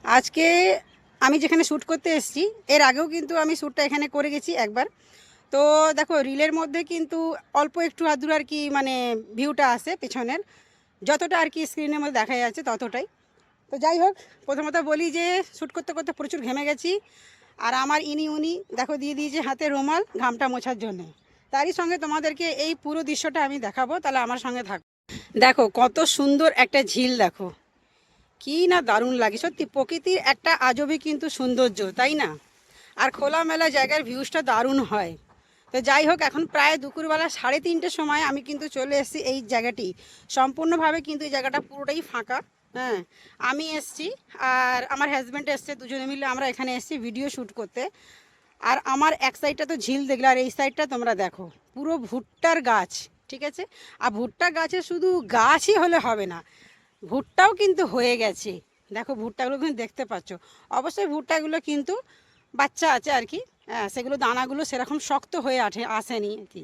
আজকে আমি যেখানে শ্যুট করতে এসেছি এর আগেও কিন্তু আমি শ্যুটটা এখানে করে গেছি একবার। তো দেখো রিলের মধ্যে কিন্তু অল্প একটু আধটু আর কি মানে ভিউটা আসে পেছনের, যতটা আর কি স্ক্রিনের মধ্যে দেখা যাচ্ছে ততটাই। তো যাই হোক, প্রথমত বলি যে শ্যুট করতে করতে প্রচুর ঘেমে গেছি। আর আমার উনি দেখো দিয়ে দিয়েছে হাতে রুমাল ঘামটা মোছার জন্য। তারই সঙ্গে তোমাদেরকে এই পুরো দৃশ্যটা আমি দেখাবো, তাহলে আমার সঙ্গে থাকো। দেখো কত সুন্দর একটা ঝিল, দেখো কি না দারুণ লাগে সত্যি। প্রকৃতির একটা আজবই কিন্তু সৌন্দর্য, তাই না? আর খোলামেলা জায়গার ভিউজটা দারুণ হয়। তো যাই হোক, এখন প্রায় দুপুরবেলা 3:30টার সময় আমি কিন্তু চলে এসেছি এই জায়গাটি। সম্পূর্ণভাবে কিন্তু এই জায়গাটা পুরোটাই ফাঁকা। হ্যাঁ, আমি এসছি আর আমার হাজব্যান্ড এসছে, দুজনে মিলে আমরা এখানে এসছি ভিডিও শ্যুট করতে। আর আমার এক সাইডটা তো ঝিল দেখলে, আর এই সাইডটা তোমরা দেখো পুরো ভুট্টার গাছ। ঠিক আছে, আর ভুট্টা গাছে শুধু গাছই হলে হবে না, ভুট্টাও কিন্তু হয়ে গেছে। দেখো ভুট্টাগুলো কিন্তু দেখতে পাচ্ছ। অবশ্যই ভুট্টাগুলো কিন্তু বাচ্চা আছে আর কি। হ্যাঁ, সেগুলো দানাগুলো সেরকম শক্ত হয়ে আসেনি আর কি।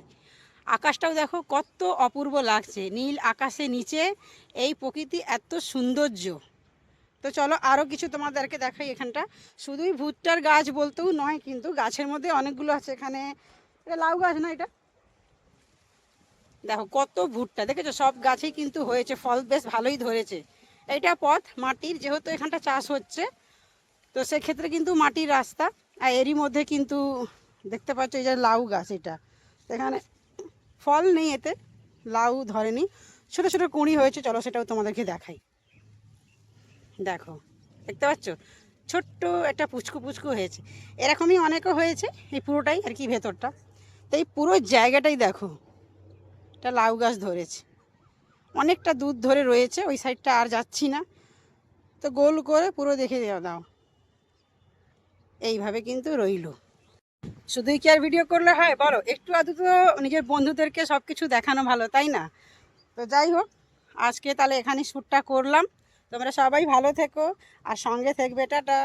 আকাশটাও দেখো কত অপূর্ব লাগছে, নীল আকাশে নিচে এই প্রকৃতি এত সৌন্দর্য। তো চলো আরও কিছু তোমাদেরকে দেখাই। এখানটা শুধুই ভুট্টার গাছ বলতেও নয়, কিন্তু গাছের মধ্যে অনেকগুলো আছে এখানে। এটা লাউ গাছ না এটা? দেখো কত ভুট্টা, দেখেছো সব গাছেই কিন্তু হয়েছে, ফল বেশ ভালোই ধরেছে। এইটা পথ মাটির, যেহেতু এখানটা চাষ হচ্ছে তো সেক্ষেত্রে কিন্তু মাটির রাস্তা। আর এরই মধ্যে কিন্তু দেখতে পাচ্ছ এই যে লাউ গাছ, এটা এখানে ফল নেই, এতে লাউ ধরেনি, ছোট ছোট কুঁড়ি হয়েছে। চলো সেটাও তোমাদেরকে দেখাই। দেখো দেখতে পাচ্ছ ছোট্ট একটা পুচকু পুচকু হয়েছে, এরকমই অনেকও হয়েছে এই পুরোটাই আর কি ভেতরটা। তো এই পুরো জায়গাটাই দেখো, এটা লাউ গাছ ধরেছে, অনেকটা দূর ধরে রয়েছে, ওই সাইডটা আর যাচ্ছি না। তো গোল করে পুরো দেখে দাও, এইভাবে কিন্তু রইলো। শুধুই কি আর ভিডিও করলে হয় বলো, একটু আধটু তো নিজের বন্ধুদেরকে সব কিছু দেখানো ভালো, তাই না? তো যাই হোক, আজকে তাহলে এখানে শ্যুটটা করলাম। তোমরা সবাই ভালো থেকো আর সঙ্গে থাকবে, টাটা।